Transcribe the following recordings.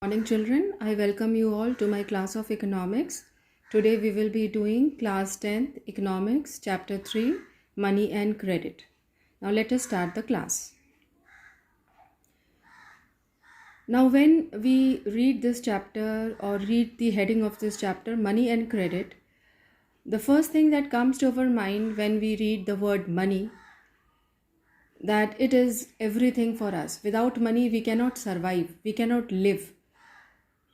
Morning children, I welcome you all to my class of economics. Today we will be doing class 10th economics chapter 3 money and credit. Now let us start the class. Now when we read this chapter or read the heading of this chapter, money and credit, the first thing that comes to our mind when we read the word money, that it is everything for us. Without money we cannot survive, we cannot live.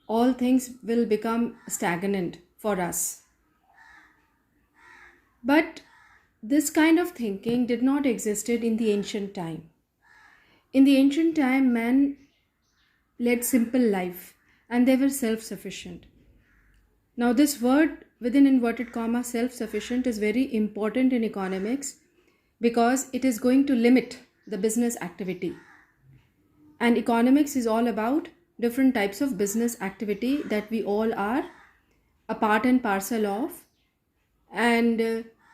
All things will become stagnant for us. But this kind of thinking did not existed in the ancient time. In the ancient time, man led simple life and they were self-sufficient. Now this word within inverted comma self-sufficient is very important in economics because it is going to limit the business activity. And economics is all about different types of business activity that we all are a part and parcel of, and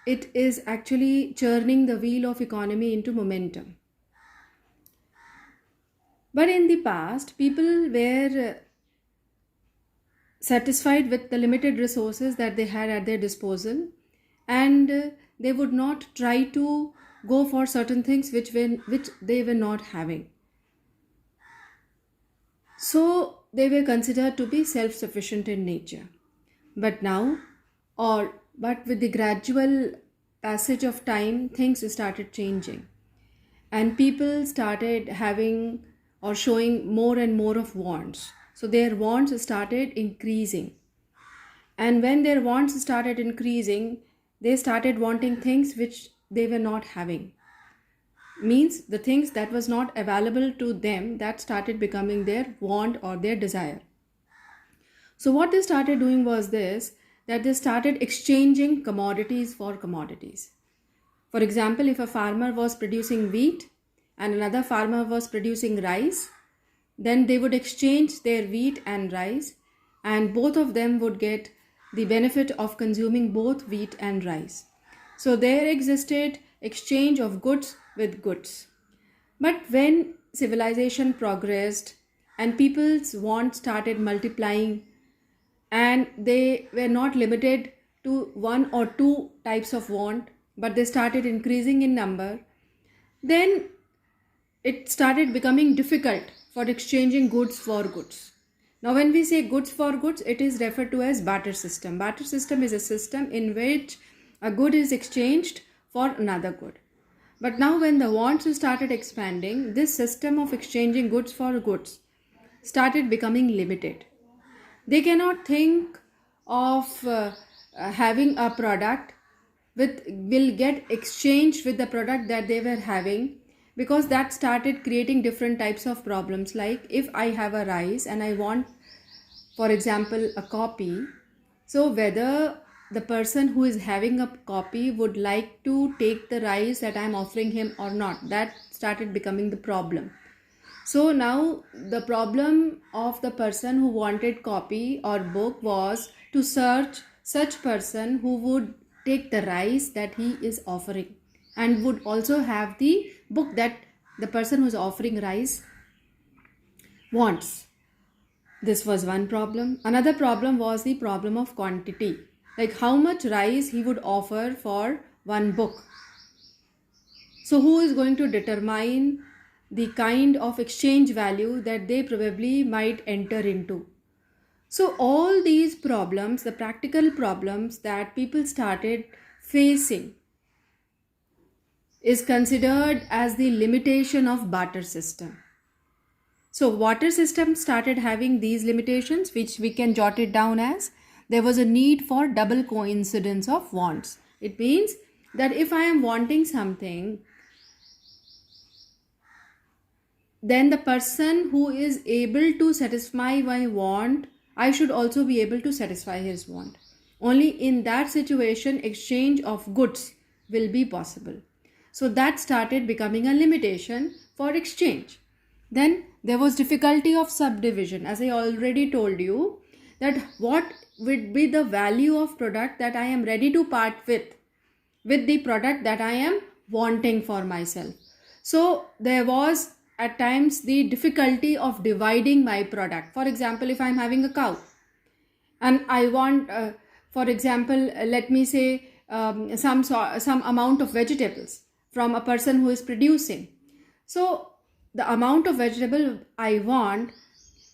it is actually churning the wheel of economy into momentum. But in the past, people were satisfied with the limited resources that they had at their disposal, and they would not try to go for certain things which they were not having. So they were considered to be self-sufficient in nature. But with the gradual passage of time, things started changing. And people started having or showing more and more of wants. So their wants started increasing. And when their wants started increasing, they started wanting things which they were not having. Means the things that was not available to them, that started becoming their want or their desire. So what they started doing was this, that they started exchanging commodities for commodities. For example, if a farmer was producing wheat and another farmer was producing rice, then they would exchange their wheat and rice, and both of them would get the benefit of consuming both wheat and rice. So there existed exchange of goods with goods. But when civilization progressed and people's wants started multiplying, and they were not limited to one or two types of want, but they started increasing in number, then it started becoming difficult for exchanging goods for goods. Now when we say goods for goods, it is referred to as barter system. Barter system is a system in which a good is exchanged for another good. But now when the wants started expanding, this system of exchanging goods for goods started becoming limited. They cannot think of having a product will get exchanged with the product that they were having, because that started creating different types of problems. Like if I have a rice and I want, for example, a copy, so whether the person who is having a copy would like to take the rice that I am offering him or not, that started becoming the problem. So now the problem of the person who wanted copy or book was to search such person who would take the rice that he is offering and would also have the book that the person who is offering rice wants. This was one problem. Another problem was the problem of quantity, like how much rice he would offer for one book. So who is going to determine the kind of exchange value that they probably might enter into? So all these problems, the practical problems that people started facing, is considered as the limitation of barter system. So barter system started having these limitations, which we can jot it down as there was a need for double coincidence of wants. It means that if I am wanting something, then the person who is able to satisfy my want, I should also be able to satisfy his want. Only in that situation, exchange of goods will be possible. So that started becoming a limitation for exchange. Then there was difficulty of subdivision. As I already told you, that what would be the value of product that I am ready to part with the product that I am wanting for myself. So there was at times the difficulty of dividing my product. For example, if I'm having a cow and I want, for example, let me say some amount of vegetables from a person who is producing. So the amount of vegetable I want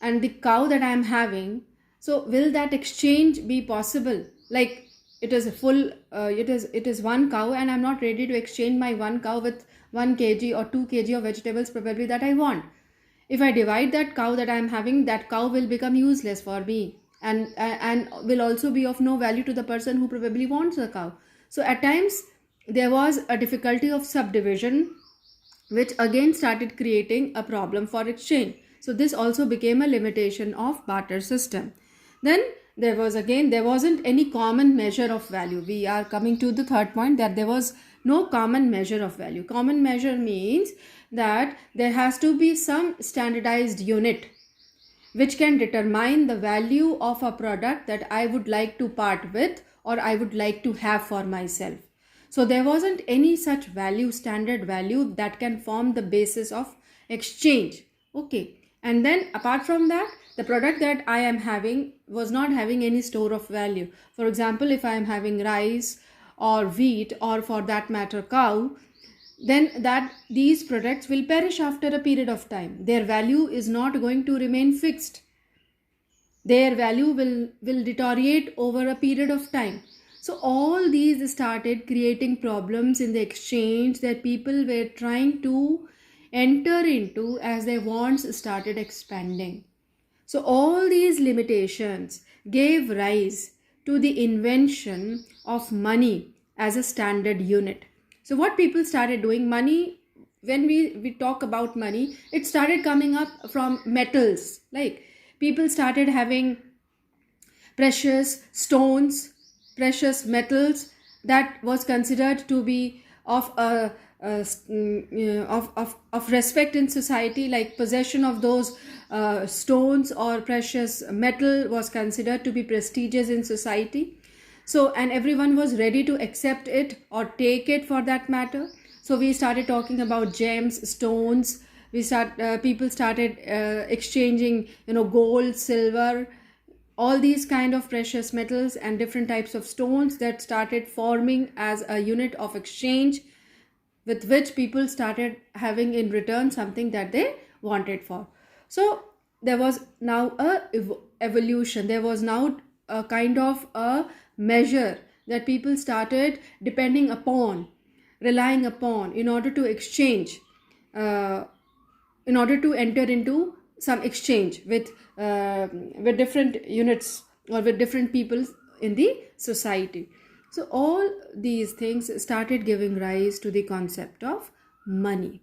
and the cow that I am having, so will that exchange be possible? Like it is a full, it is one cow, and I'm not ready to exchange my one cow with 1 kg or 2 kg of vegetables probably that I want. If I divide that cow that I am having, that cow will become useless for me, and will also be of no value to the person who probably wants the cow. So at times there was a difficulty of subdivision, which again started creating a problem for exchange. So this also became a limitation of barter system. Then there wasn't any common measure of value. We are coming to the third point, that there was no common measure of value. Common measure means that there has to be some standardized unit which can determine the value of a product that I would like to part with or I would like to have for myself. So there wasn't any such value, standard value, that can form the basis of exchange. Okay. And then apart from that, the product that I am having was not having any store of value. For example, if I am having rice or wheat, or for that matter cow, then that these products will perish after a period of time. Their value is not going to remain fixed. Their value will deteriorate over a period of time. So all these started creating problems in the exchange that people were trying to enter into as their wants started expanding. So all these limitations gave rise to the invention of money as a standard unit. So what people started doing, money, when we talk about money, it started coming up from metals. Like people started having precious stones, precious metals that was considered to be of of respect in society. Like possession of those stones or precious metal was considered to be prestigious in society. So, and everyone was ready to accept it or take it for that matter. So we started talking about gems, stones. People started exchanging, gold, silver, all these kind of precious metals and different types of stones that started forming as a unit of exchange, with which people started having in return something that they wanted for. So there was now a evolution. There was now a kind of a measure that people started depending upon, relying upon, in order to exchange, in order to enter into some exchange with different units or with different people in the society. So all these things started giving rise to the concept of money.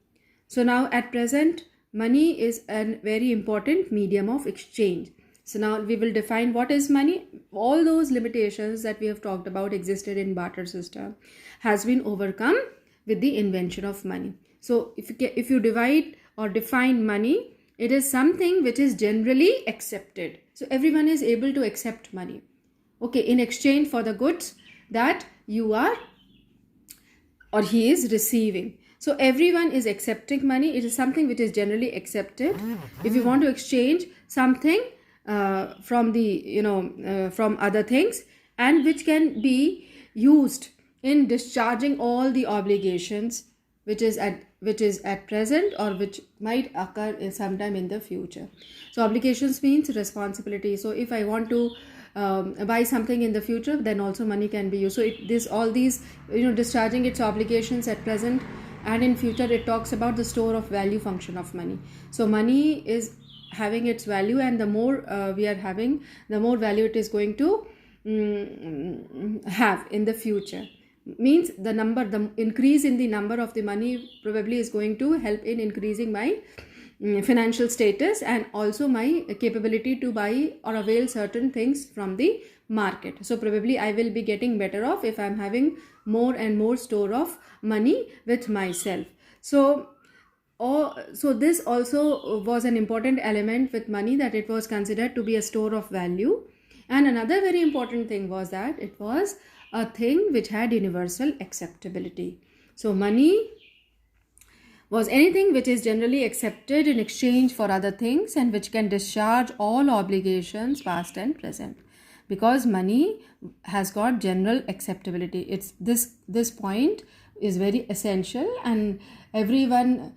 So now at present, money is a very important medium of exchange. So now we will define what is money. All those limitations that we have talked about existed in barter system has been overcome with the invention of money. So if you divide or define money, it is something which is generally accepted. So everyone is able to accept money, okay, in exchange for the goods that you are or he is receiving. So everyone is accepting money. It is something which is generally accepted. If you want to exchange something from the from other things, and which can be used in discharging all the obligations which is at present or which might occur in sometime in the future. So obligations means responsibility. So if I want to buy something in the future, then also money can be used. So all these discharging its obligations at present and in future, it talks about the store of value function of money. So money is having its value, and the more we are having, the more value it is going to have in the future. Means the increase in the number of the money probably is going to help in increasing my financial status and also my capability to buy or avail certain things from the market. So probably I will be getting better off if I am having more and more store of money with myself. So this also was an important element with money, that it was considered to be a store of value. And another very important thing was that it was a thing which had universal acceptability. So money was anything which is generally accepted in exchange for other things and which can discharge all obligations past and present, because money has got general acceptability. It's this point is very essential, and everyone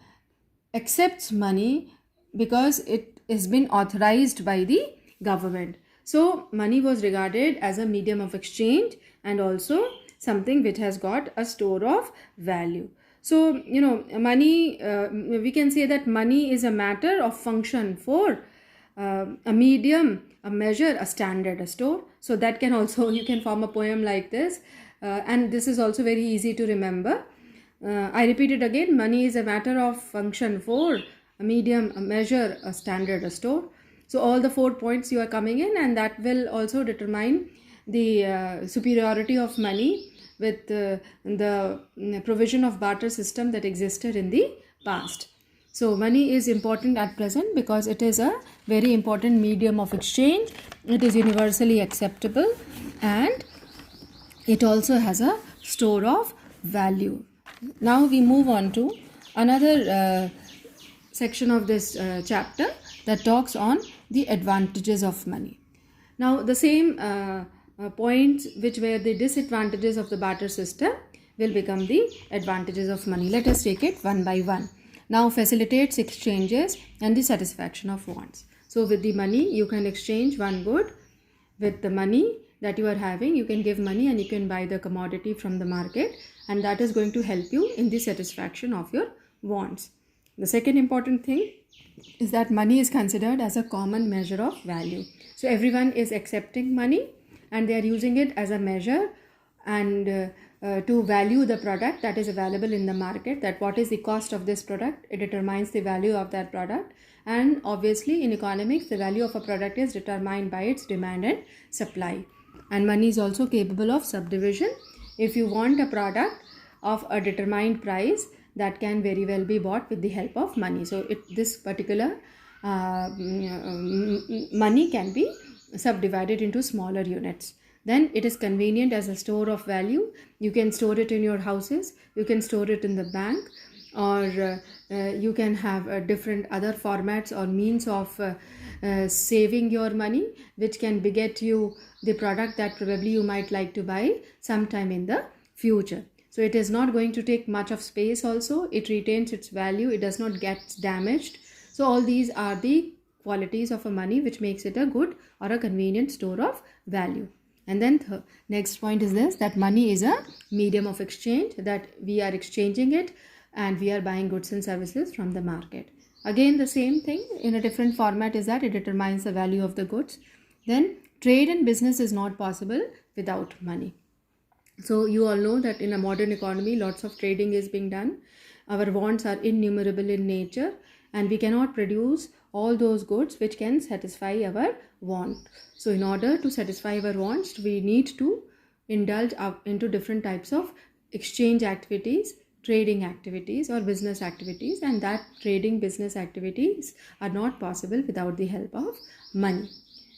accepts money because it has been authorized by the government. So money was regarded as a medium of exchange and also something which has got a store of value. So money, we can say that money is a matter of function for a medium, a measure, a standard, a store. So that can also, you can form a poem like this, and this is also very easy to remember. I repeat it again: money is a matter of function for a medium, a measure, a standard, a store. So all the 4 points you are coming in, and that will also determine the superiority of money with the provision of barter system that existed in the past. So money is important at present because it is a very important medium of exchange. It is universally acceptable and it also has a store of value. Now we move on to another section of this chapter that talks on the advantages of money. Now the same points which were the disadvantages of the barter system will become the advantages of money. Let us take it one by one. Now facilitates exchanges and the satisfaction of wants. So with the money you can exchange one good. With the money that you are having, you can give money and you can buy the commodity from the market, and that is going to help you in the satisfaction of your wants. The second important thing is that money is considered as a common measure of value. So everyone is accepting money and they are using it as a measure and to value the product that is available in the market, that what is the cost of this product, it determines the value of that product. And obviously in economics, the value of a product is determined by its demand and supply. And money is also capable of subdivision. If you want a product of a determined price, that can very well be bought with the help of money. So this particular money can be subdivided into smaller units. Then it is convenient as a store of value. You can store it in your houses, you can store it in the bank, or you can have different other formats or means of saving your money, which can beget you the product that probably you might like to buy sometime in the future. So it is not going to take much of space also. It retains its value. It does not get damaged. So all these are the qualities of a money which makes it a good or a convenient store of value. And then next point is this, that money is a medium of exchange, that we are exchanging it and we are buying goods and services from the market. Again, the same thing in a different format is that it determines the value of the goods. Then trade and business is not possible without money. So you all know that in a modern economy, lots of trading is being done. Our wants are innumerable in nature and we cannot produce all those goods which can satisfy our want. So in order to satisfy our wants, we need to indulge into different types of exchange activities, trading activities or business activities, and that trading business activities are not possible without the help of money.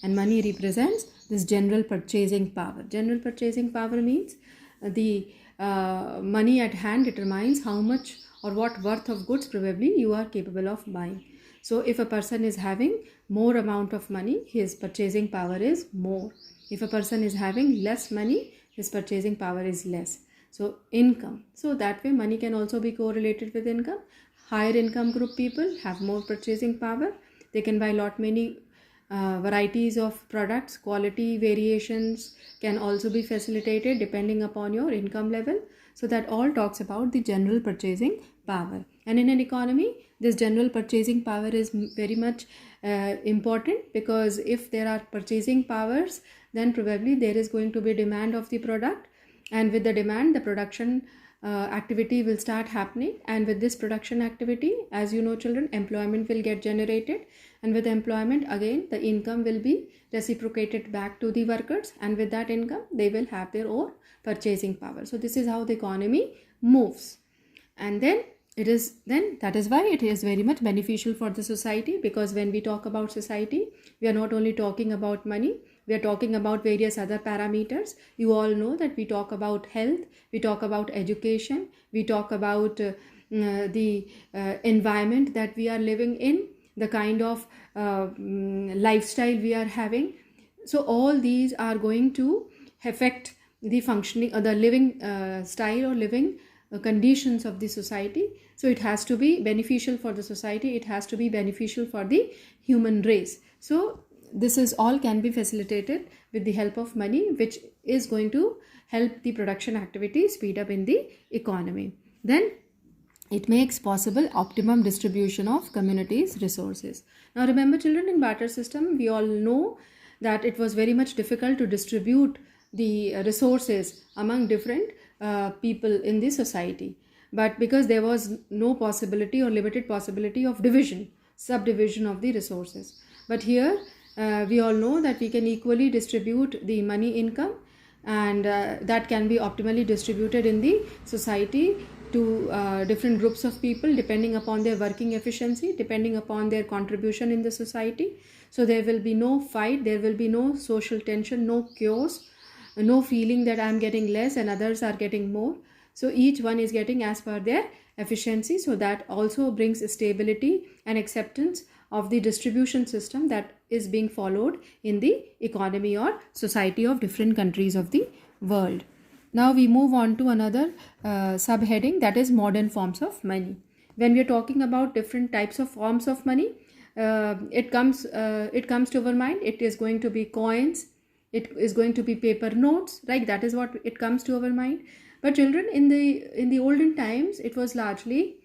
And money represents this general purchasing power. General purchasing power means the money at hand determines how much or what worth of goods probably you are capable of buying. So if a person is having more amount of money, his purchasing power is more. If a person is having less money, his purchasing power is less. So income. So that way money can also be correlated with income. Higher income group people have more purchasing power. They can buy many varieties of products. Quality variations can also be facilitated depending upon your income level. So that all talks about the general purchasing power. And in an economy, this general purchasing power is very much important, because if there are purchasing powers, then probably there is going to be demand of the product, and with the demand, the production activity will start happening, and with this production activity, as you know children, employment will get generated, and with employment again the income will be reciprocated back to the workers, and with that income they will have their own purchasing power. So this is how the economy moves, and then that is why it is very much beneficial for the society, because when we talk about society, we are not only talking about money, we are talking about various other parameters. You all know that we talk about health, we talk about education, we talk about environment that we are living in, the kind of lifestyle we are having. So all these are going to affect the functioning or the living style or living conditions of the society. So it has to be beneficial for the society, it has to be beneficial for the human race. So this is all can be facilitated with the help of money, which is going to help the production activity speed up in the economy. Then it makes possible optimum distribution of communities' resources. Now remember children, in barter system we all know that it was very much difficult to distribute the resources among different people in the society. But because there was no possibility or limited possibility of division, subdivision of the resources. But here we all know that we can equally distribute the money income, and that can be optimally distributed in the society to different groups of people depending upon their working efficiency, depending upon their contribution in the society. So there will be no fight, there will be no social tension, no chaos, no feeling that I am getting less and others are getting more. So each one is getting as per their efficiency. So that also brings stability and acceptance of the distribution system that is being followed in the economy or society of different countries of the world. Now we move on to another subheading, that is modern forms of money. When we are talking about different types of forms of money, it comes to our mind. It is going to be coins, it is going to be paper notes, right? That is what it comes to our mind. But children, in the olden times, it was largely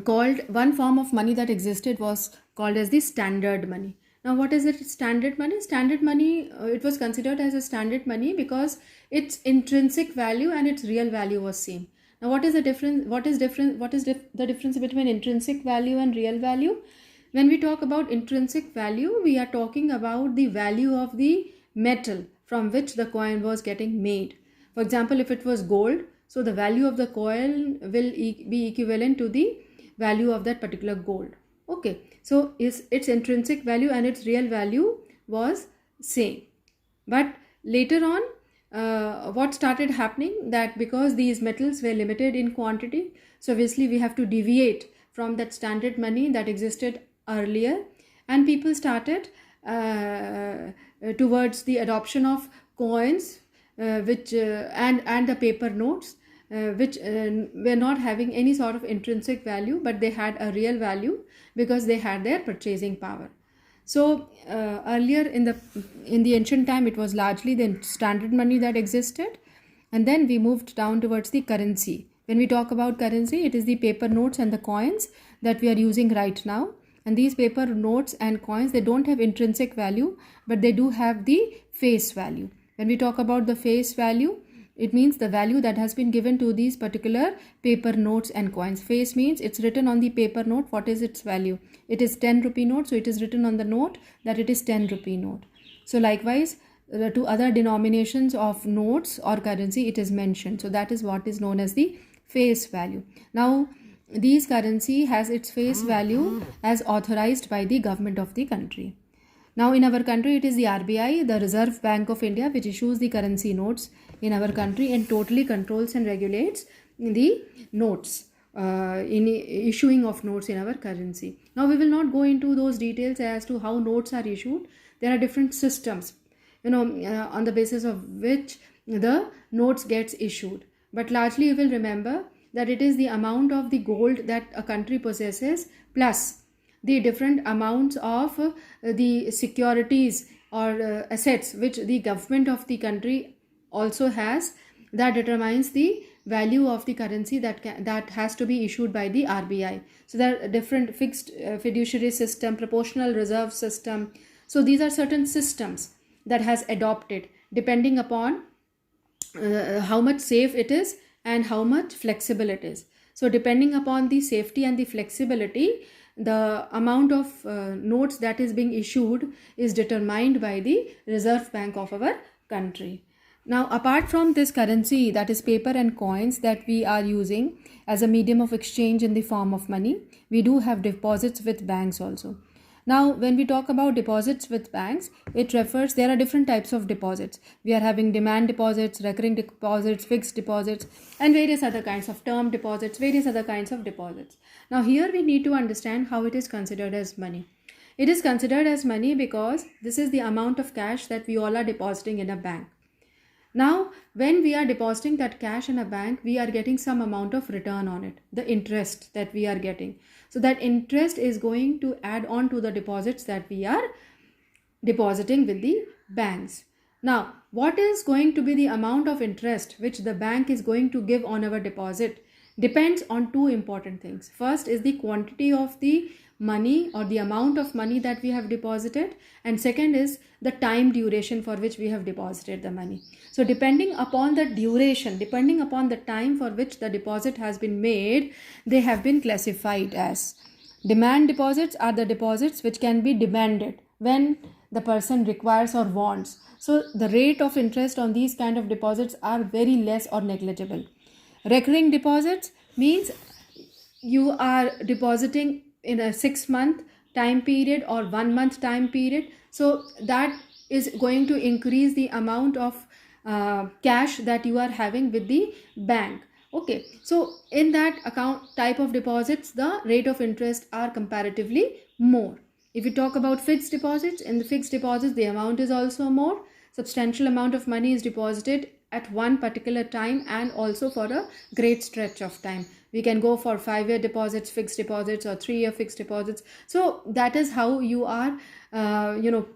called, one form of money that existed was called as the standard money. Now what is it, standard money? Standard money, it was considered as a standard money because its intrinsic value and its real value was same. Now what is the difference? What is the difference between intrinsic value and real value? When we talk about intrinsic value, we are talking about the value of the metal from which the coin was getting made. For example, if it was gold, so the value of the coin will be equivalent to the value of that particular gold. Okay, so its intrinsic value and its real value was same. But later on, what started happening, that because these metals were limited in quantity, so obviously we have to deviate from that standard money that existed earlier, and people started towards the adoption of coins, which and the paper notes, which were not having any sort of intrinsic value, but they had a real value because they had their purchasing power. So earlier in the ancient time, it was largely the standard money that existed, and then we moved down towards the currency. When we talk about currency, it is the paper notes and the coins that we are using right now. And these paper notes and coins, they don't have intrinsic value, but they do have the face value. When we talk about the face value, it means the value that has been given to these particular paper notes and coins. Face means it's written on the paper note what is its value. It is 10 rupee note, so it is written on the note that it is 10 rupee note. So likewise, to other denominations of notes or currency, it is mentioned. So that is what is known as the face value. Now, these currency has its face value as authorized by the government of the country. Now in our country, it is the RBI, the Reserve Bank of India, which issues the currency notes in our country and totally controls and regulates the notes, in issuing of notes in our currency. Now we will not go into those details as to how notes are issued. There are different systems, on the basis of which the notes gets issued. But largely you will remember that it is the amount of the gold that a country possesses plus the different amounts of the securities or assets which the government of the country also has, that determines the value of the currency that has to be issued by the RBI. So there are different fixed fiduciary system, proportional reserve system. So these are certain systems that has adopted depending upon how much safe it is and how much flexible it is. So depending upon the safety and the flexibility, the amount of notes that is being issued is determined by the Reserve Bank of our country. Now, apart from this currency, that is paper and coins that we are using as a medium of exchange in the form of money, we do have deposits with banks also. Now, when we talk about deposits with banks, it refers, there are different types of deposits. We are having demand deposits, recurring deposits, fixed deposits, and various other kinds of term deposits, various other kinds of deposits. Now, here we need to understand how it is considered as money. It is considered as money because this is the amount of cash that we all are depositing in a bank. Now, when we are depositing that cash in a bank, we are getting some amount of return on it, the interest that we are getting. So that interest is going to add on to the deposits that we are depositing with the banks. Now, what is going to be the amount of interest which the bank is going to give on our deposit depends on two important things. First is the quantity of the money or the amount of money that we have deposited, and second is the time duration for which we have deposited the money. So depending upon the duration, depending upon the time for which the deposit has been made, they have been classified as. Demand deposits are the deposits which can be demanded when the person requires or wants. So the rate of interest on these kind of deposits are very less or negligible. Recurring deposits means you are depositing in a 6-month time period or 1 month time period. So that is going to increase the amount of cash that you are having with the bank. Okay, so in that account type of deposits, the rate of interest are comparatively more. If you talk about fixed deposits, in the fixed deposits, the amount is also more. Substantial amount of money is deposited at one particular time and also for a great stretch of time. We can go for 5-year deposits, fixed deposits, or 3-year fixed deposits. So that is how you are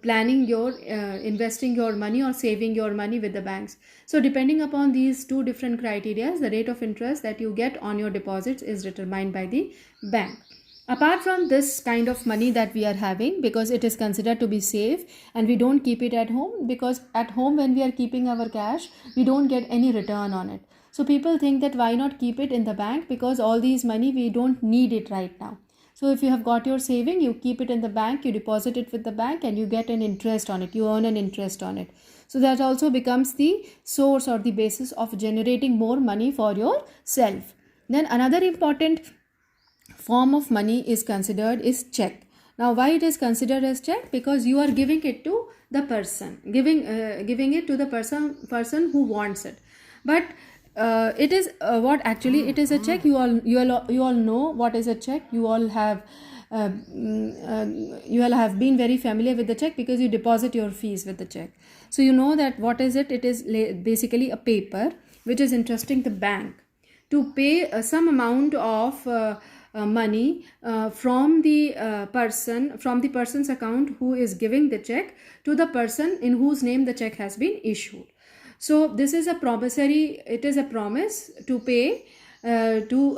planning your investing your money or saving your money with the banks. So depending upon these two different criteria, the rate of interest that you get on your deposits is determined by the bank. Apart from this kind of money that we are having, because it is considered to be safe and we don't keep it at home, because at home when we are keeping our cash, we don't get any return on it. So people think that why not keep it in the bank, because all these money we don't need it right now. So if you have got your saving, you keep it in the bank, you deposit it with the bank and you get an interest on it, you earn an interest on it. So that also becomes the source or the basis of generating more money for yourself. Then another important form of money is considered is check. Now why it is considered as check? Because you are giving it to the person, giving it to the person who wants it. But it is what actually it is a check. You all know what is a check. You all have been very familiar with the check because you deposit your fees with the check. So you know that what is it? It is basically a paper which is entrusting the bank to pay some amount of money from the person's account who is giving the check to the person in whose name the check has been issued. So this is a promissory, it is a promise to pay to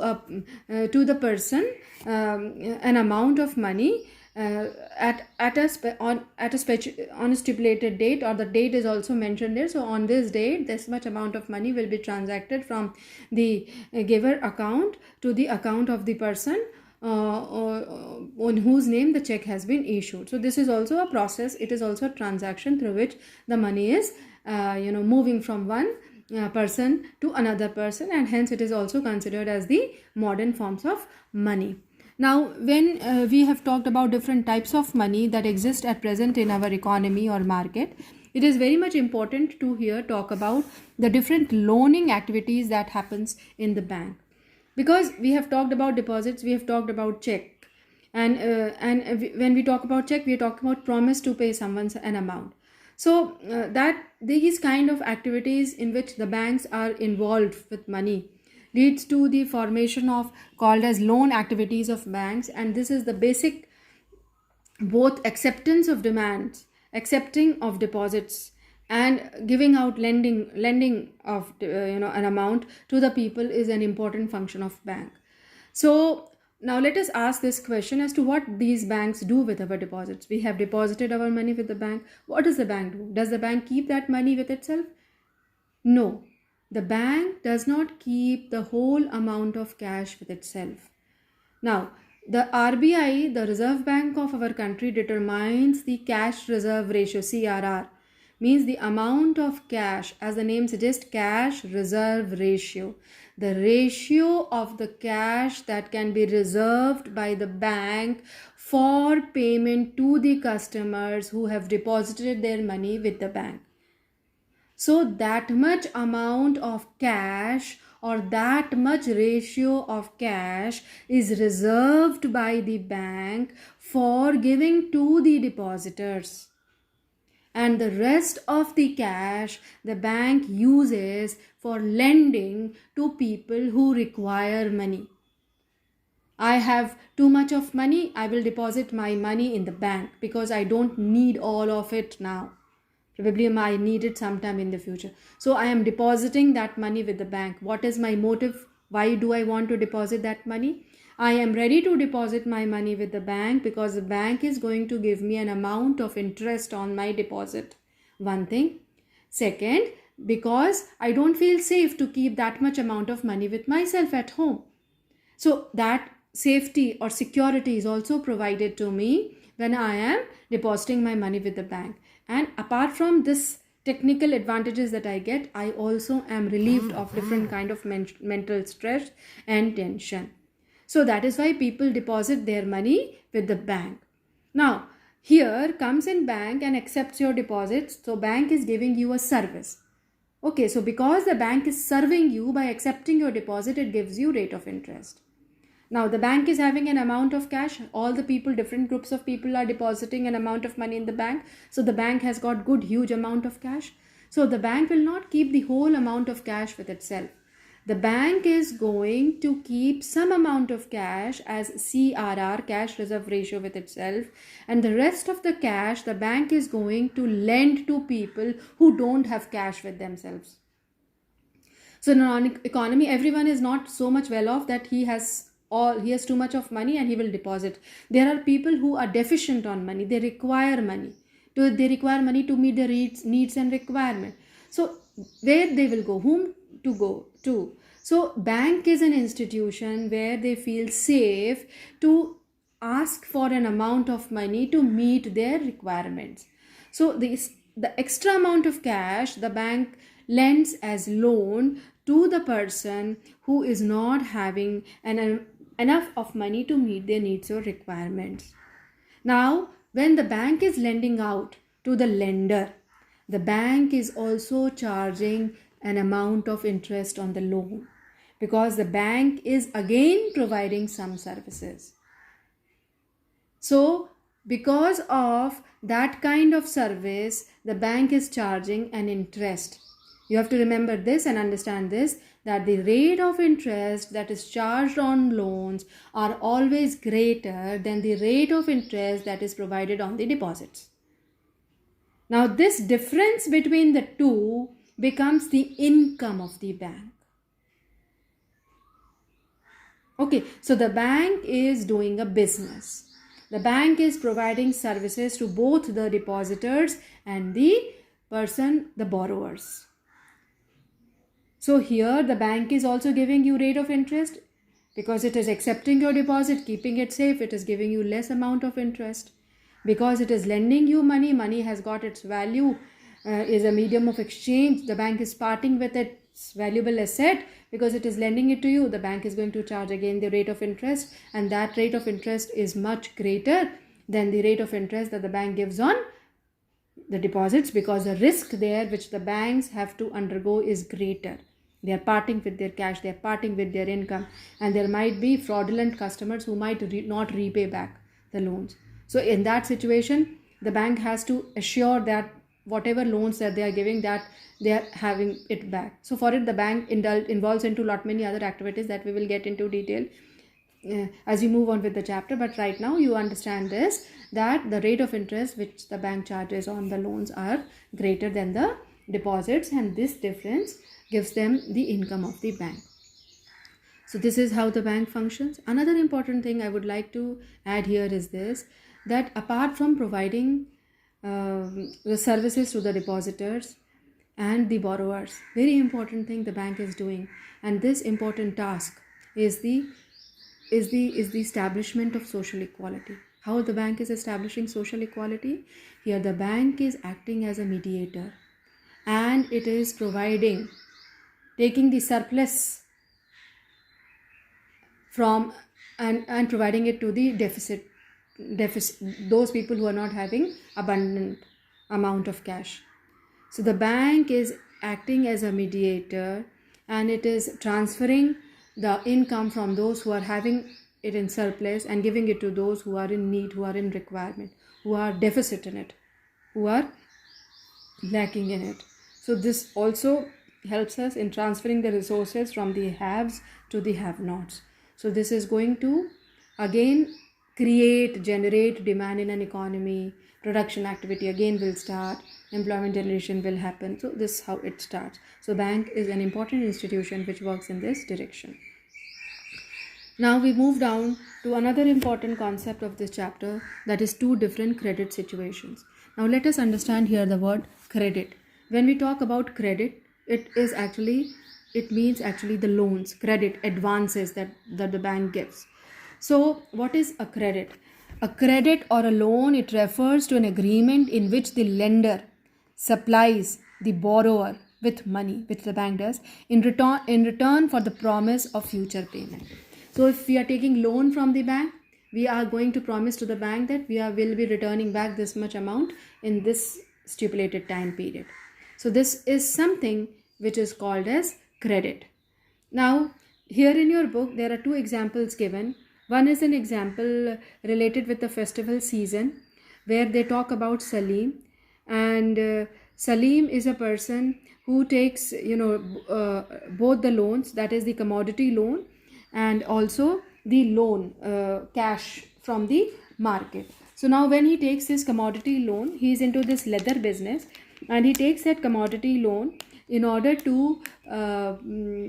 the person an amount of money on a stipulated date, or the date is also mentioned there. So on this date, this much amount of money will be transacted from the giver account to the account of the person on whose name the check has been issued. So this is also a process. It is also a transaction through which the money is moving from one person to another person, and hence it is also considered as the modern forms of money. Now, when we have talked about different types of money that exist at present in our economy or market, it is very much important to here talk about the different loaning activities that happens in the bank. Because we have talked about deposits, we have talked about check, and when we talk about check, we are talking about promise to pay someone an amount. So that these kind of activities in which the banks are involved with money leads to the formation of called as loan activities of banks, and this is the basic both acceptance of demands, accepting of deposits, and giving out lending of an amount to the people is an important function of bank. So now let us ask this question as to what these banks do with our deposits. We have deposited our money with the bank. What does the bank do? Does the bank keep that money with itself? No. The bank does not keep the whole amount of cash with itself. Now, the RBI, the Reserve Bank of our country, determines the cash reserve ratio, CRR, means the amount of cash, as the name suggests, cash reserve ratio. The ratio of the cash that can be reserved by the bank for payment to the customers who have deposited their money with the bank. So that much amount of cash or that much ratio of cash is reserved by the bank for giving to the depositors. And the rest of the cash the bank uses for lending to people who require money. I have too much of money, I will deposit my money in the bank because I don't need all of it now. Probably I need it sometime in the future. So I am depositing that money with the bank. What is my motive? Why do I want to deposit that money? I am ready to deposit my money with the bank because the bank is going to give me an amount of interest on my deposit. One thing. Second, because I don't feel safe to keep that much amount of money with myself at home. So that safety or security is also provided to me when I am depositing my money with the bank. And apart from this technical advantages that I get, I also am relieved of different kind of mental stress and tension. So that is why people deposit their money with the bank. Now, here comes in bank and accepts your deposits. So bank is giving you a service. Okay, so because the bank is serving you by accepting your deposit, it gives you rate of interest. Now the bank is having an amount of cash. All the people, different groups of people are depositing an amount of money in the bank. So the bank has got good huge amount of cash. So the bank will not keep the whole amount of cash with itself. The bank is going to keep some amount of cash as CRR, cash reserve ratio, with itself, and the rest of the cash the bank is going to lend to people who don't have cash with themselves. So in an economy, everyone is not so much well off that he has too much of money and he will deposit. There are people who are deficient on money. They require money. They require money to meet their needs and requirement. So where they will go, whom to go to? So bank is an institution where they feel safe to ask for an amount of money to meet their requirements. So the extra amount of cash the bank lends as loan to the person who is not having enough of money to meet their needs or requirements. Now, when the bank is lending out to the lender, the bank is also charging an amount of interest on the loan because the bank is again providing some services. So, because of that kind of service, the bank is charging an interest. You have to remember this and understand this, that the rate of interest that is charged on loans are always greater than the rate of interest that is provided on the deposits. Now, this difference between the two becomes the income of the bank. Okay, so the bank is doing a business. The bank is providing services to both the depositors and the borrowers. So here the bank is also giving you rate of interest because it is accepting your deposit, keeping it safe. It is giving you less amount of interest because it is lending you money. Money has got its value, is a medium of exchange. The bank is parting with its valuable asset because it is lending it to you. The bank is going to charge again the rate of interest, and that rate of interest is much greater than the rate of interest that the bank gives on the deposits because the risk there which the banks have to undergo is greater. They are parting with their cash, they are parting with their income, and there might be fraudulent customers who might not repay back the loans. So in that situation, the bank has to assure that whatever loans that they are giving, that they are having it back. So for it, the bank involves into lot many other activities that we will get into detail as we move on with the chapter. But right now you understand this, that the rate of interest which the bank charges on the loans are greater than the deposits, and this difference gives them the income of the bank. So this is how the bank functions. Another important thing I would like to add here is this, that apart from providing the services to the depositors and the borrowers, very important thing the bank is doing, and this important task is the establishment of social equality. How the bank is establishing social equality? Here the bank is acting as a mediator, and it is taking the surplus from and providing it to the deficit deficit, those people who are not having abundant amount of cash. So the bank is acting as a mediator, and it is transferring the income from those who are having it in surplus and giving it to those who are in need, who are in requirement, who are deficit in it, who are lacking in it. So this also helps us in transferring the resources from the haves to the have-nots. So this is going to again generate demand in an economy, production activity again will start, employment generation will happen. So this is how it starts. So bank is an important institution which works in this direction. Now we move down to another important concept of this chapter, that is two different credit situations. Now let us understand here the word credit. When we talk about credit, it means actually the loans, credit, advances that the bank gives. So what is a credit? A credit or a loan, it refers to an agreement in which the lender supplies the borrower with money, which the bank does, in return for the promise of future payment. So if we are taking loan from the bank, we are going to promise to the bank that will be returning back this much amount in this stipulated time period. So this is something which is called as credit. Now here in your book there are two examples given. One is an example related with the festival season, where they talk about Salim, and Salim is a person who takes both the loans, that is the commodity loan and also the loan cash from the market. So now when he takes this commodity loan, he is into this leather business, and he takes that commodity loan in order to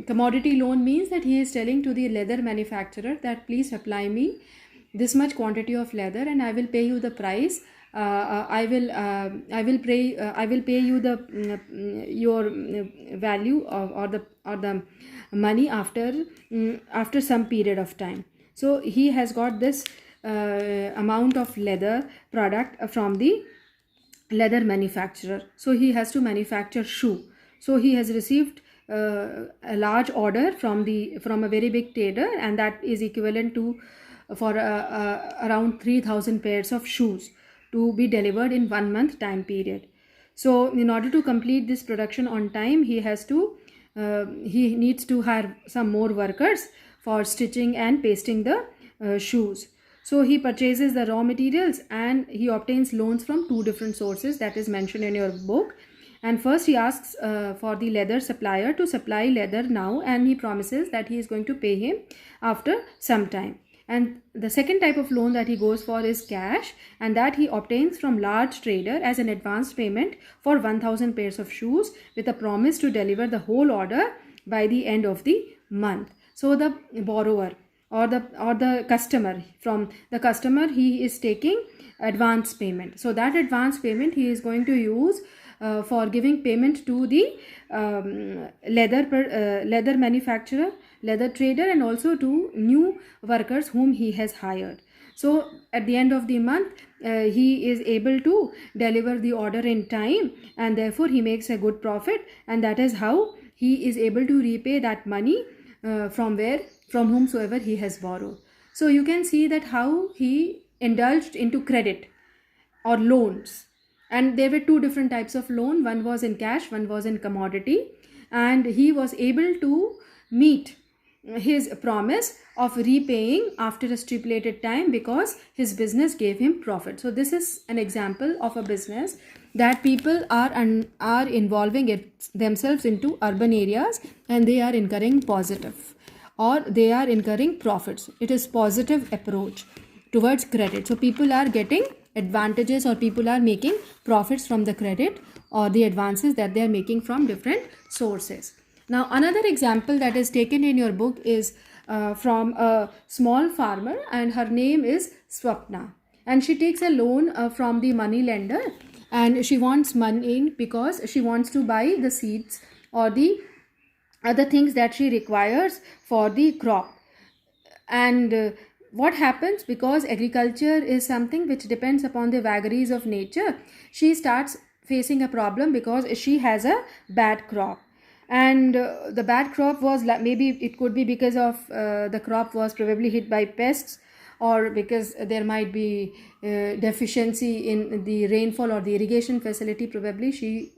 commodity loan means that he is telling to the leather manufacturer that please supply me this much quantity of leather and I will pay you the price. I will pay you the your value or the money after some period of time. So he has got this amount of leather product from the leather manufacturer. So he has to manufacture shoe. So he has received a large order from a very big trader, and that is equivalent to for around 3,000 pairs of shoes to be delivered in 1 month time period. So in order to complete this production on time, he needs to hire some more workers for stitching and pasting the shoes. So he purchases the raw materials and he obtains loans from two different sources that is mentioned in your book. And first he asks for the leather supplier to supply leather now, and he promises that he is going to pay him after some time. And the second type of loan that he goes for is cash, and that he obtains from large trader as an advance payment for 1,000 pairs of shoes with a promise to deliver the whole order by the end of the month. So the borrower or the customer, from the customer he is taking advance payment. So that advance payment he is going to use for giving payment to the leather manufacturer, leather trader, and also to new workers whom he has hired. So at the end of the month he is able to deliver the order in time, and therefore he makes a good profit, and that is how he is able to repay that money from whomsoever he has borrowed. So you can see that how he indulged into credit or loans. And there were two different types of loan. One was in cash, one was in commodity, and he was able to meet his promise of repaying after a stipulated time because his business gave him profit. So this is an example of a business that people are involving themselves into urban areas, and they are incurring positive or they are incurring profits. It is positive approach towards credit. So people are getting advantages or people are making profits from the credit or the advances that they are making from different sources. Now another example that is taken in your book is from a small farmer, and her name is Swapna, and she takes a loan from the money lender, and she wants money because she wants to buy the seeds or the other things that she requires for the crop. And what happens, because agriculture is something which depends upon the vagaries of nature, she starts facing a problem because she has a bad crop. And the bad crop was maybe it could be because of the crop was probably hit by pests, or because there might be deficiency in the rainfall or the irrigation facility, probably she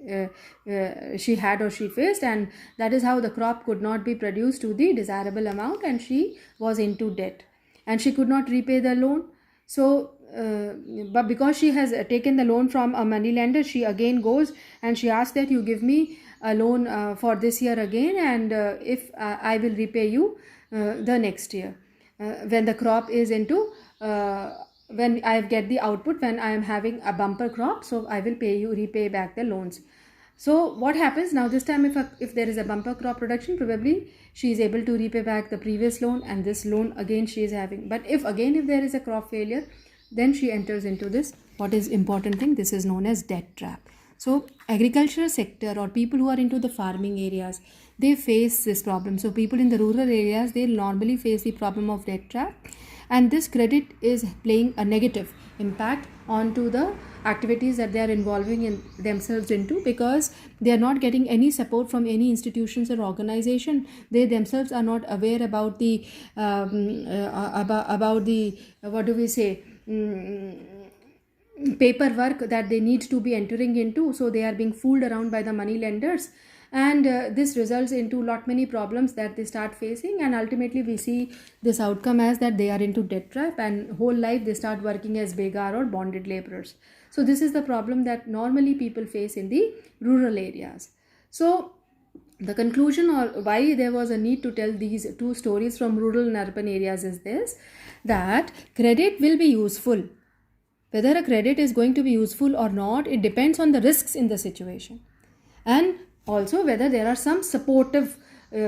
had or she faced, and that is how the crop could not be produced to the desirable amount, and she was into debt and she could not repay the loan. So but because she has taken the loan from a money lender, she again goes and she asks that you give me a loan for this year again, and if I will repay you the next year when the crop is into when I get the output, when I am having a bumper crop, so I will repay back the loans. So what happens now this time, if there is a bumper crop production, probably she is able to repay back the previous loan, and this loan again she is having. But if there is a crop failure, then she enters into this, what is important thing, this is known as debt trap. So agricultural sector or people who are into the farming areas, they face this problem. So people in the rural areas, they normally face the problem of debt trap, and this credit is playing a negative impact onto the activities that they are involving in themselves into, because they are not getting any support from any institutions or organization. They themselves are not aware about the about the what do we say, paperwork that they need to be entering into. So they are being fooled around by the money lenders, and this results into lot many problems that they start facing, and ultimately we see this outcome as that they are into debt trap, and whole life they start working as begar or bonded laborers. So this is the problem that normally people face in the rural areas. So the conclusion, or why there was a need to tell these two stories from rural and urban areas, is this, that credit will be useful. Whether a credit is going to be useful or not, it depends on the risks in the situation, and also whether there are some supportive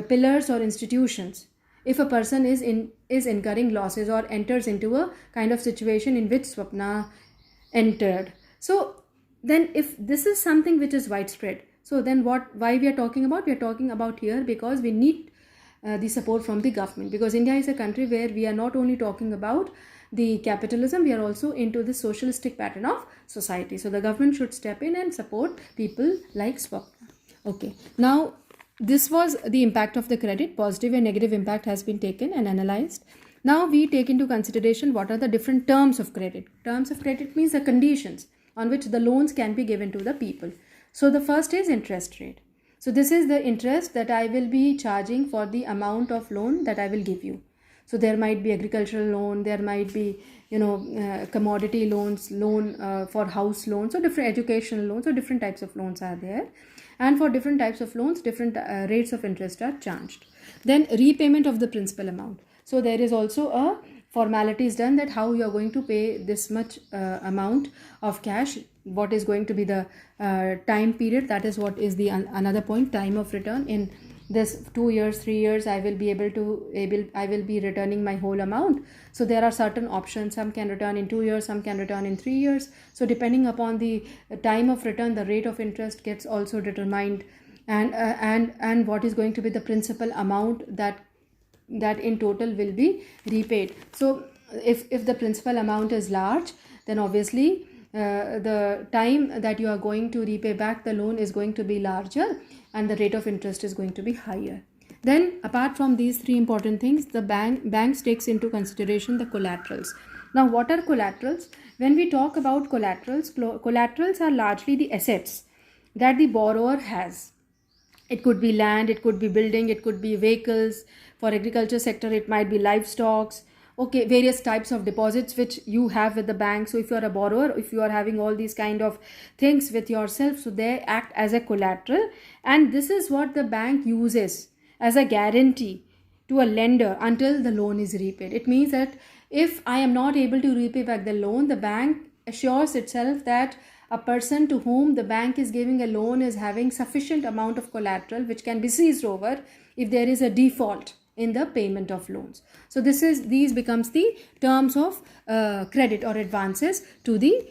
pillars or institutions. If a person is incurring losses or enters into a kind of situation in which Swapna entered, so then if this is something which is widespread, so then why we are talking about? We are talking about here because we need the support from the government, because India is a country where we are not only talking about the capitalism, we are also into the socialistic pattern of society. So the government should step in and support people like Swapna. Okay, now this was the impact of the credit. Positive and negative impact has been taken and analyzed. Now we take into consideration what are the different terms of credit. Terms of credit means the conditions on which the loans can be given to the people. So the first is interest rate. So this is the interest that I will be charging for the amount of loan that I will give you. So there might be agricultural loan, there might be commodity loans, loan for house loans, or different educational loans, or different types of loans are there. And for different types of loans, different rates of interest are charged. Then repayment of the principal amount. So there is also a formalities done that how you are going to pay this much amount of cash, what is going to be the time period. That is what is the another point, time of return. In this 2 years, 3 years, I will be returning my whole amount. So there are certain options. Some can return in 2 years, some can return in 3 years. So depending upon the time of return, the rate of interest gets also determined, and what is going to be the principal amount that in total will be repaid. So if the principal amount is large, then obviously the time that you are going to repay back the loan is going to be larger, and the rate of interest is going to be higher. Then apart from these three important things, the banks takes into consideration the collaterals. Now what are collaterals? When we talk about collaterals are largely the assets that the borrower has. It could be land, it could be building, it could be vehicles. For agriculture sector, it might be livestock. Okay, various types of deposits which you have with the bank. So if you are a borrower, if you are having all these kind of things with yourself, so they act as a collateral, and this is what the bank uses as a guarantee to a lender until the loan is repaid. It means that if I am not able to repay back the loan, the bank assures itself that a person to whom the bank is giving a loan is having sufficient amount of collateral which can be seized over if there is a default in the payment of loans. So these becomes the terms of credit or advances to the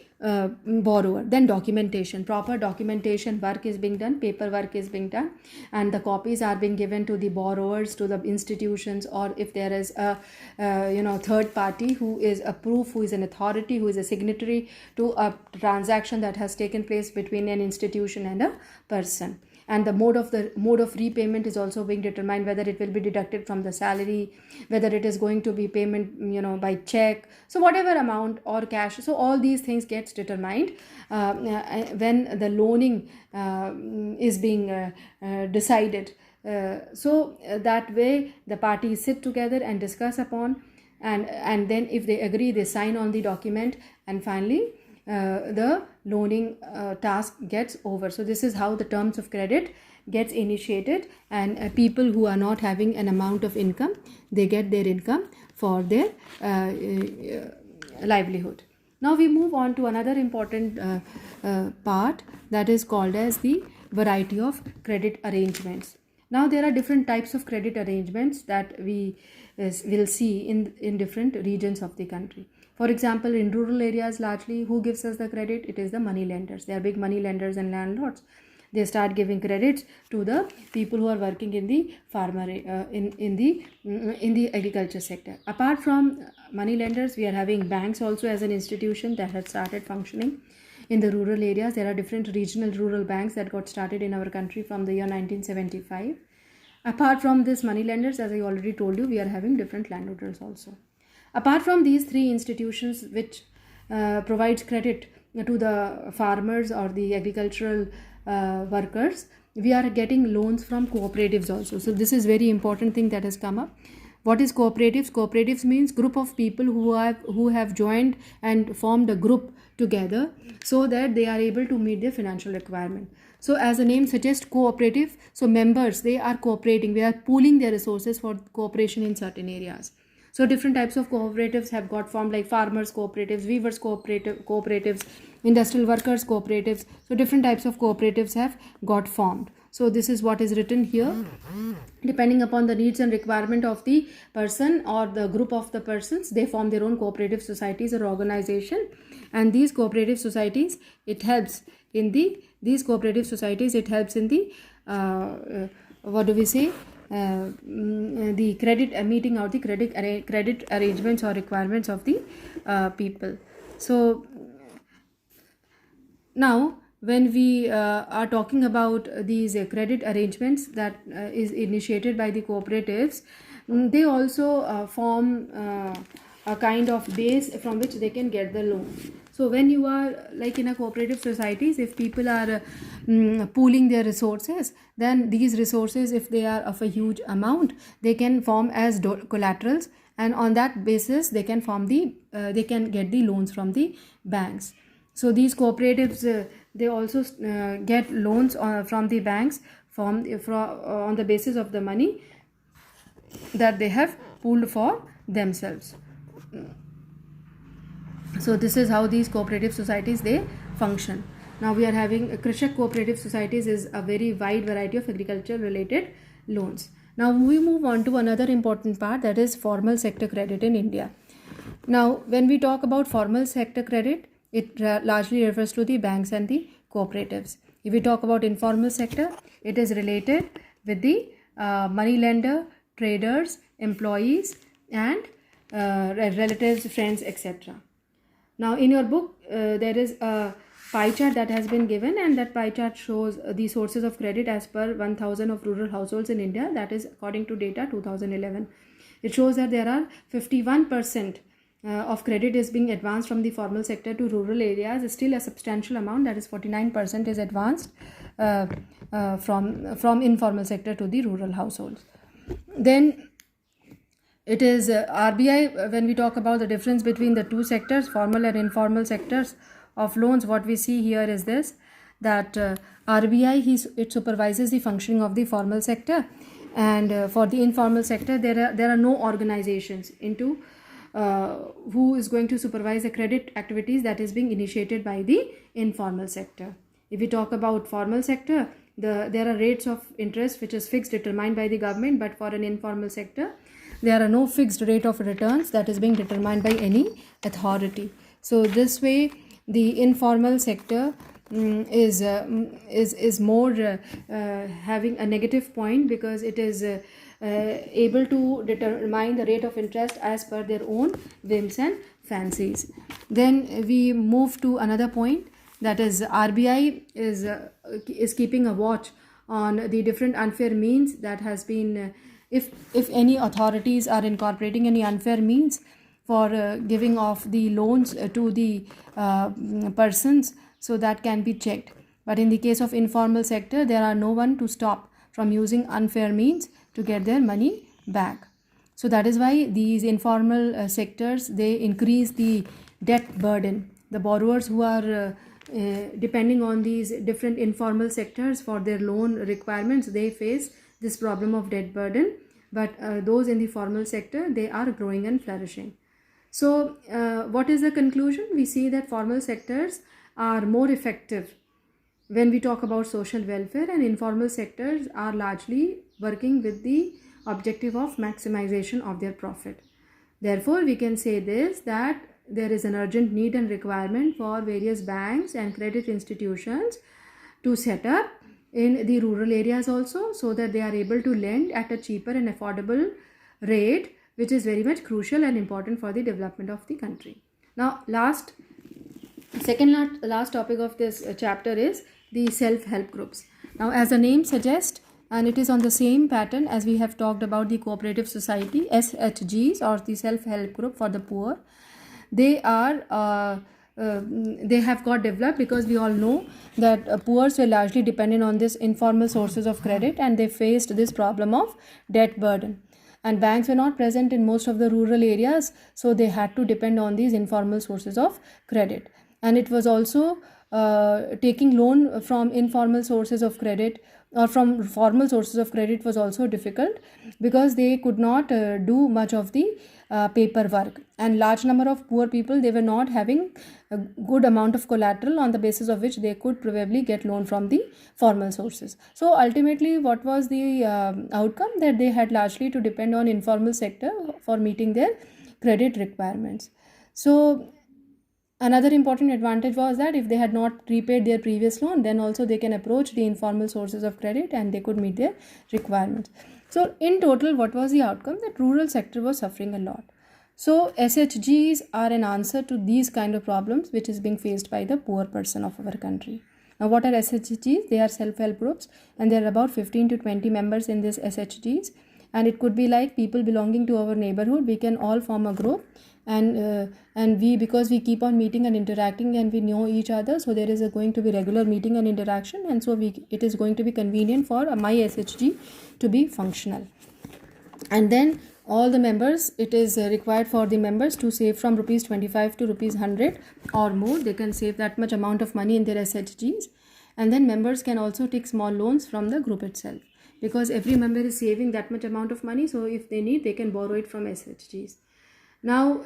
borrower. Then documentation, proper documentation work is being done, paperwork is being done, and the copies are being given to the borrowers, to the institutions, or if there is a third party who is a proof, who is an authority, who is a signatory to a transaction that has taken place between an institution and a person. and the mode of repayment is also being determined, whether it will be deducted from the salary, whether it is going to be payment by check, so whatever amount, or cash. So all these things gets determined when the loaning is being decided. That way the parties sit together and discuss upon, and then if they agree, they sign on the document, and finally the loaning task gets over. So this is how the terms of credit gets initiated, and people who are not having an amount of income, they get their income for their livelihood. Now we move on to another important part, that is called as the variety of credit arrangements. Now there are different types of credit arrangements that we will see in different regions of the country. For example, in rural areas, largely who gives us the credit? It is the money lenders. They are big money lenders and landlords. They start giving credits to the people who are working in the in the agriculture sector. Apart from money lenders, we are having banks also as an institution that has started functioning in the rural areas. There are different regional rural banks that got started in our country from the year 1975. Apart from this money lenders, as I already told you, we are having different landholders also. Apart from these three institutions which provides credit to the farmers or the agricultural workers, we are getting loans from cooperatives also. So this is very important thing that has come up. What is cooperatives? Cooperatives means group of people who have joined and formed a group together so that they are able to meet their financial requirement. So as the name suggests, cooperative, so members, they are cooperating, they are pooling their resources for cooperation in certain areas. So different types of cooperatives have got formed, like farmers cooperatives, weavers cooperatives, industrial workers cooperatives. So different types of cooperatives have got formed. So this is what is written here. Depending upon the needs and requirement of the person or the group of the persons, they form their own cooperative societies or organization. And these cooperative societies, it helps in the what do we say? The credit meeting or the credit arrangements or requirements of the people. So now when we are talking about these credit arrangements that is initiated by the cooperatives, they also form a kind of base from which they can get the loan. So when you are like in a cooperative societies, if people are pooling their resources, then these resources, if they are of a huge amount, they can form as collaterals, and on that basis they can form they can get the loans from the banks. So these cooperatives they also get loans from the banks on the basis of the money that they have pooled for themselves. So this is how these cooperative societies they function. Now we are having Krishak cooperative societies is a very wide variety of agriculture related loans. Now we move on to another important part, that is formal sector credit in India. Now when we talk about formal sector credit, it largely refers to the banks and the cooperatives. If we talk about informal sector, it is related with the money lender, traders, employees, and relatives, friends, etc. Now in your book there is a pie chart that has been given, and that pie chart shows the sources of credit as per 1000 of rural households in India, that is according to data 2011. It shows that there are 51% of credit is being advanced from the formal sector to rural areas. Still a substantial amount, that is 49%, is advanced from informal sector to the rural households. Then it is RBI, when we talk about the difference between the two sectors, formal and informal sectors of loans, what we see here is this, that RBI it supervises the functioning of the formal sector, and for the informal sector there are no organizations into who is going to supervise the credit activities that is being initiated by the informal sector. If we talk about formal sector, there are rates of interest which is fixed, determined by the government, but for an informal sector there are no fixed rate of returns that is being determined by any authority. So this way the informal sector is more having a negative point, because it is able to determine the rate of interest as per their own whims and fancies. Then we move to another point, that is RBI is keeping a watch on the different unfair means that has been, if any authorities are incorporating any unfair means for giving off the loans to the persons, so that can be checked. But in the case of informal sector, there are no one to stop from using unfair means to get their money back. So that is why these informal sectors, they increase the debt burden. The borrowers who are depending on these different informal sectors for their loan requirements, they face this problem of debt burden. But those in the formal sector, they are growing and flourishing. So what is the conclusion? We see that formal sectors are more effective when we talk about social welfare, and informal sectors are largely working with the objective of maximization of their profit. Therefore, we can say this, that there is an urgent need and requirement for various banks and credit institutions to set up in the rural areas also, so that they are able to lend at a cheaper and affordable rate, which is very much crucial and important for the development of the country. Now, last topic of this chapter is the self-help groups. Now, as the name suggests, and it is on the same pattern as we have talked about the cooperative society, SHGs, or the self-help group for the poor, they are they have got developed because we all know that poor were largely dependent on this informal sources of credit, and they faced this problem of debt burden, and banks were not present in most of the rural areas, so they had to depend on these informal sources of credit. And it was also taking loan from informal sources of credit or from formal sources of credit was also difficult, because they could not do much of the paperwork, and large number of poor people, they were not having a good amount of collateral on the basis of which they could probably get loan from the formal sources. So ultimately, what was the outcome? That they had largely to depend on informal sector for meeting their credit requirements. So another important advantage was that if they had not repaid their previous loan, then also they can approach the informal sources of credit and they could meet their requirements. So in total, what was the outcome? That rural sector was suffering a lot. So SHGs are an answer to these kind of problems which is being faced by the poor person of our country. Now, what are SHGs? They are self-help groups, and there are about 15 to 20 members in this SHGs, and it could be like people belonging to our neighborhood. We can all form a group, and we, because we keep on meeting and interacting and we know each other, so there is going to be regular meeting and interaction, and so it is going to be convenient for my SHG to be functional. And then all the members, it is required for the members to save from rupees 25 to rupees 100 or more. They can save that much amount of money in their SHGs, and then members can also take small loans from the group itself, because every member is saving that much amount of money, so if they need, they can borrow it from SHGs. Now,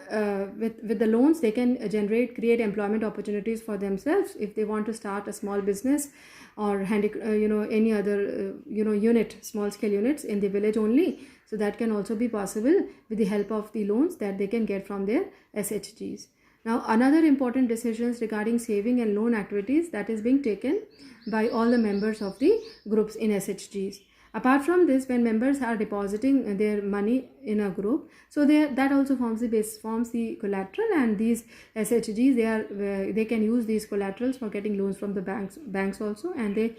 with the loans, they can create employment opportunities for themselves if they want to start a small business or any other unit, small scale units in the village only. So that can also be possible with the help of the loans that they can get from their SHGs. Now, another important decisions regarding saving and loan activities that is being taken by all the members of the groups in SHGs. Apart from this, when members are depositing their money in a group, so that also forms the collateral, and these SHGs, they can use these collaterals for getting loans from the banks also, and they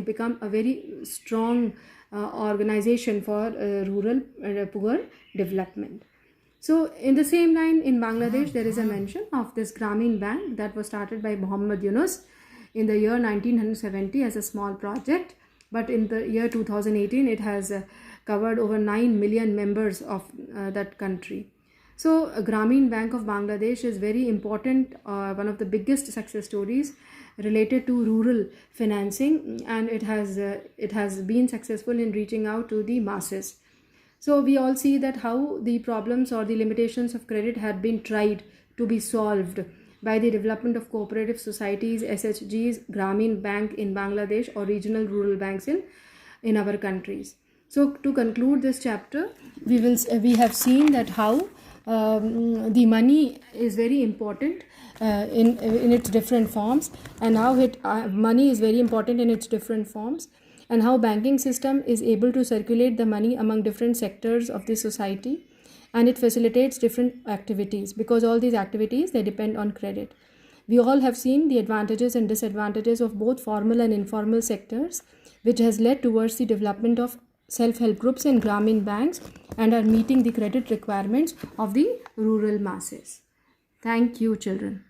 become a very strong organization for rural poor development. So in the same line, in Bangladesh, there is a mention of this Grameen Bank that was started by Muhammad Yunus in the year 1970 as a small project. But in the year 2018, it has covered over 9 million members of that country. So Grameen Bank of Bangladesh is very important, one of the biggest success stories related to rural financing, and it has been successful in reaching out to the masses. So we all see that how the problems or the limitations of credit had been tried to be solved by the development of cooperative societies, SHGs, Grameen Bank in Bangladesh, or regional rural banks in our countries. So to conclude this chapter, we have seen that how the money is very important in its different forms, and how money is very important in its different forms, and how banking system is able to circulate the money among different sectors of the society, and it facilitates different activities, because all these activities, they depend on credit. We all have seen the advantages and disadvantages of both formal and informal sectors, which has led towards the development of self-help groups and Grameen banks and are meeting the credit requirements of the rural masses. Thank you, children.